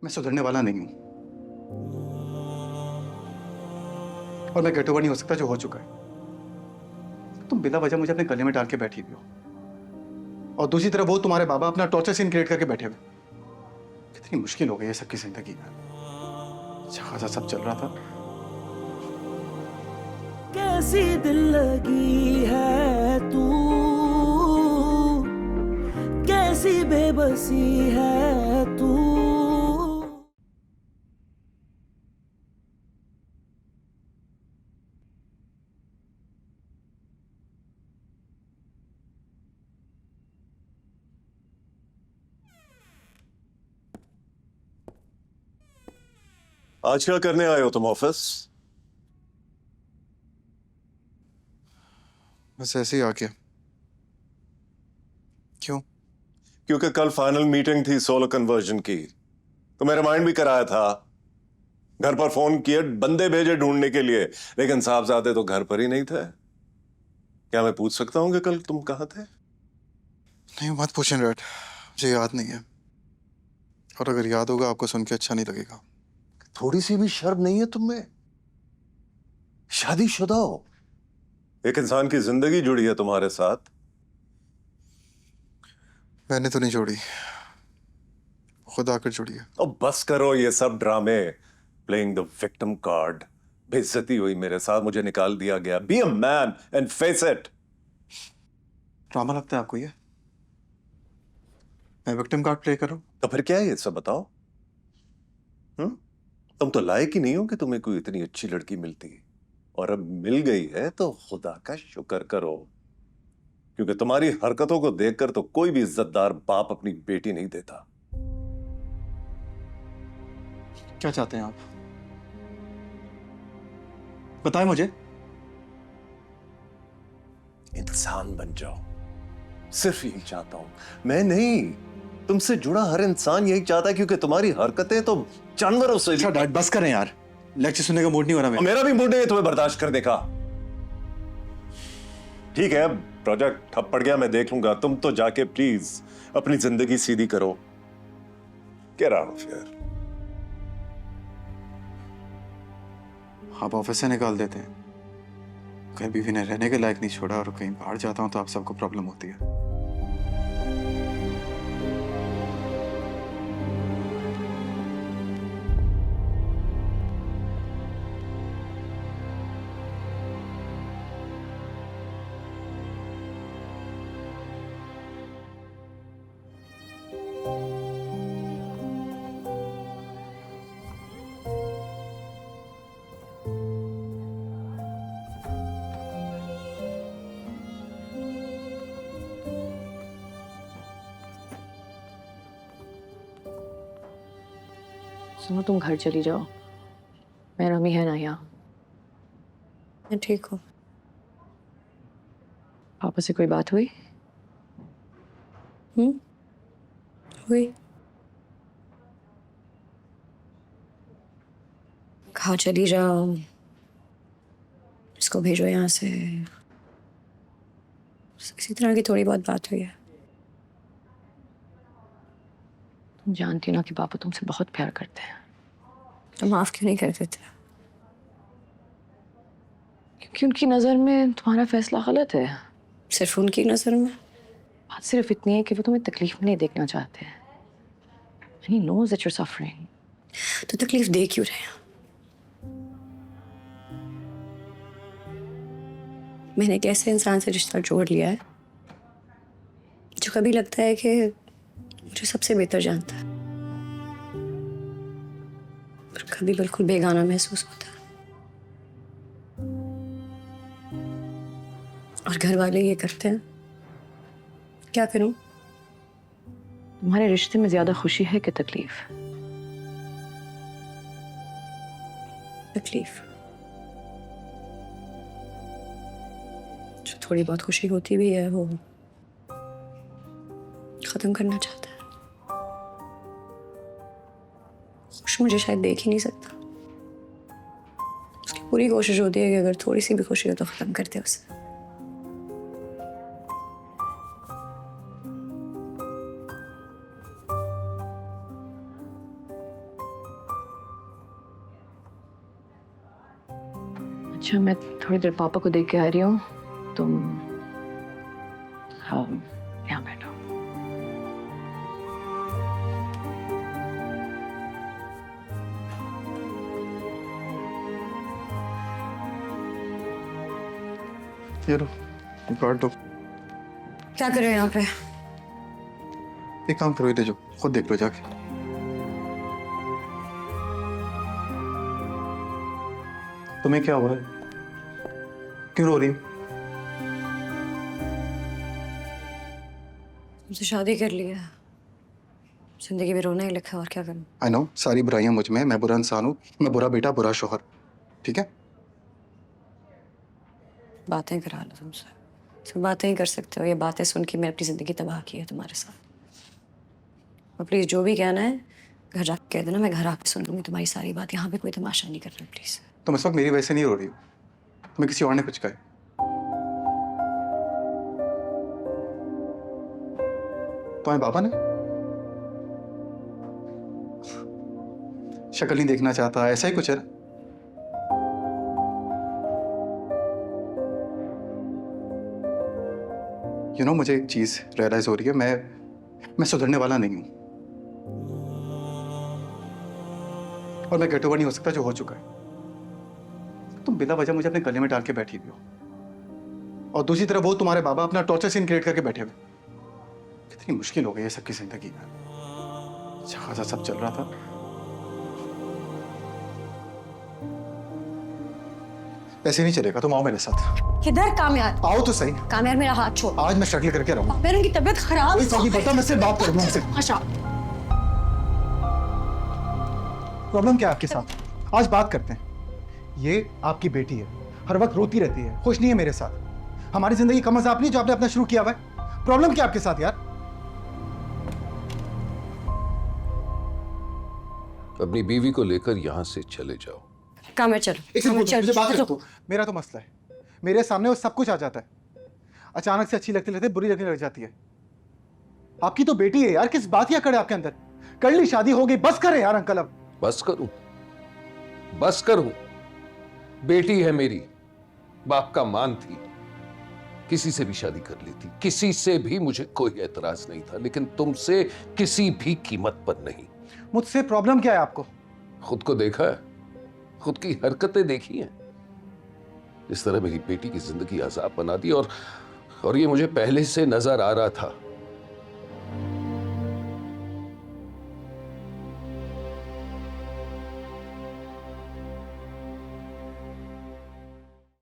मैं सुधरने वाला नहीं हूं और मैं गेट ओवर नहीं हो सकता जो हो चुका है। तुम बिना वजह मुझे अपने गले में डाल के बैठी हुई हो और दूसरी तरफ वो तुम्हारे बाबा अपना टॉर्चर सीन क्रिएट करके बैठे हुए। कितनी मुश्किल हो गई है सबकी जिंदगी में। जहां सब चल रहा था। कैसी दिल लगी है तू, कैसी बेबसी है तू। आज क्या करने आए हो तुम ऑफिस? बस ऐसे ही आ गया। क्यों? क्योंकि कल फाइनल मीटिंग थी सोलो कन्वर्जन की, तो मैं रिमाइंड भी कराया था। घर पर फोन किए, बंदे भेजे ढूंढने के लिए, लेकिन साहबजादे तो घर पर ही नहीं थे। क्या मैं पूछ सकता हूँ कि कल तुम कहाँ थे? नहीं मत पूछें रैड, मुझे याद नहीं है। और अगर याद होगा आपको सुन के अच्छा नहीं लगेगा। थोड़ी सी भी शर्म नहीं है तुम में? शादीशुदा हो, एक इंसान की जिंदगी जुड़ी है तुम्हारे साथ। मैंने तो नहीं जोड़ी, खुद आकर जुड़ी है। और बस करो ये सब ड्रामे, प्लेइंग द विक्टिम कार्ड। बेइज्जती हुई मेरे साथ, मुझे निकाल दिया गया। Be a man and face it. Drama लगता है आपको ये? मैं विक्टिम कार्ड प्ले करूं? तो फिर क्या है ये सब बताओ। हम्म? तुम तो लायक ही नहीं हो कि तुम्हें कोई इतनी अच्छी लड़की मिलती, और अब मिल गई है तो खुदा का शुक्र करो। क्योंकि तुम्हारी हरकतों को देखकर तो कोई भी इज्जतदार बाप अपनी बेटी नहीं देता। क्या चाहते हैं आप? बताएं मुझे। इंसान बन जाओ, सिर्फ यही चाहता हूं। मैं नहीं, तुमसे जुड़ा हर इंसान यही चाहता है, क्योंकि तुम्हारी हरकतें तो जानवरों से। अच्छा डैड बस करें यार, लेक्चर सुनने का मूड नहीं हो रहा और मेरा भी मूड नहीं है तुम्हें बर्दाश्त करने का। ठीक है, प्रोजेक्ट ठप पड़ गया, मैं देख लूंगा। तुम तो जाके प्लीज अपनी जिंदगी सीधी करो। Get out of here. आप ऑफिस से निकाल देते हैं, कहीं बीवी ने रहने के लायक नहीं छोड़ा और कहीं बाहर जाता हूं तो आप सबको प्रॉब्लम होती है। सुनो, तुम घर चली जाओ। मेरा रमी है ना यहाँ। मैं ठीक हूँ। पापा से कोई बात हुई? हुई। कहा चली जाओ, इसको भेजो यहाँ से। इसी तरह की थोड़ी बहुत बात हुई है। तुम जानती हो ना कि पापा तुमसे बहुत प्यार करते हैं। तो माफ क्यों नहीं कर देते? क्योंकि उनकी नजर में तुम्हारा फैसला गलत है। सिर्फ उनकी नजर में? बात सिर्फ इतनी है कि वो तुम्हें तकलीफ में नहीं देखना चाहते हैं। And he knows that you're suffering. तो तकलीफ दे क्यों रहे हैं? मैंने एक ऐसे इंसान से रिश्ता जोड़ लिया है जो कभी लगता है कि मुझे सबसे बेहतर जानता है, और कभी बिल्कुल बेगाना महसूस होता है। और घर वाले ये करते हैं, क्या करूं? तुम्हारे रिश्ते में ज्यादा खुशी है कि तकलीफ? तकलीफ। जो थोड़ी बहुत खुशी होती भी है वो खत्म करना चाहता है। खुश मुझे शायद देख ही नहीं सकता। उसकी पूरी कोशिश होती है कि अगर थोड़ी सी भी खुशी हो तो खत्म कर दे उसे। अच्छा, मैं थोड़ी देर पापा को देख के आ रही हूँ। तुम हाँ यहाँ बैठो। ये लो, कार्ड दो। क्या कर रहे हो यहाँ पे? एक काम करो, इधर जो खुद देख लो जाके। तुम्हें क्या हुआ है? क्यों रो रही हो? मुझसे शादी कर लिया, जिंदगी में रोना ही लिखा है, और क्या करूं? आई नो, सारी बुराइयां मुझ में, मैं बुरा इंसान हूँ, मैं बुरा बेटा, बुरा शौहर, ठीक है? बातें करा लो तुमसे, सिर्फ बातें ही कर सकते हो। ये बातें सुन के मैं अपनी जिंदगी तबाह की है तुम्हारे साथ। और प्लीज जो भी कहना है घर जाके कह देना, मैं घर आके सुन लूंगी तुम्हारी सारी बात। यहाँ पे कोई तमाशा नहीं करना प्लीज। तुम इस वक्त मेरी वजह से नहीं रो रही हो, तुम्हें किसी और ने कुछ कहा। तुम्हारे पापा ने? शक्ल नहीं देखना चाहता, ऐसा ही कुछ है ना? यू नो, मुझे एक चीज रियलाइज हो रही है, मैं सुधरने वाला नहीं हूं, और मैं गेट ओवर नहीं हो सकता जो हो चुका है। तुम बिना वजह मुझे अपने गले में डाल के बैठी हुई हो, और दूसरी तरफ वो तुम्हारे बाबा अपना टॉर्चर सीन क्रिएट करके बैठे हुए। कितनी मुश्किल हो गई है सबकी जिंदगी में। अच्छा खासा सब चल रहा था। ऐसे नहीं चलेगा, तुम आओ मेरे साथ। किधर? कामयाब। आओ तो सही। कामयाब, मेरा हाथ छोड़। आज मैं स्ट्रगल करके रहूंगा। मेरे की तबीयत खराब कोई पता, मैं सिर्फ बात करूंगा उनसे। अच्छा, प्रॉब्लम क्या है आपके साथ? आज बात करते हैं। ये आपकी बेटी है, हर वक्त रोती रहती है, खुश नहीं है मेरे साथ। हमारी जिंदगी का मजा आप नहीं जो आपने अपना शुरू किया हुआ है। प्रॉब्लम क्या आपके साथ यार? अपनी बीवी को लेकर यहाँ से चले जाओ। कामयाब चलो। मुझे बात कर दो। मेरा तो मसला है, मेरे सामने वो सब कुछ आ जाता है, अचानक से अच्छी लगती लगती बुरी लगने लग जाती है। आपकी तो बेटी है यार, किस बात की अकड़ है आपके अंदर? कर ली, शादी हो गई, बस करें यार अंकल अब। बस करूं? बेटी है मेरी, बाप का मान थी, किसी से भी शादी कर लेती, किसी से भी मुझे कोई एतराज नहीं था, लेकिन तुमसे किसी भी कीमत पर नहीं। मुझसे प्रॉब्लम क्या है आपको? खुद को देखा है, खुद की हरकतें देखी हैं, इस तरह मेरी बेटी की जिंदगी अजाब बना दी। और ये मुझे पहले से नजर आ रहा था।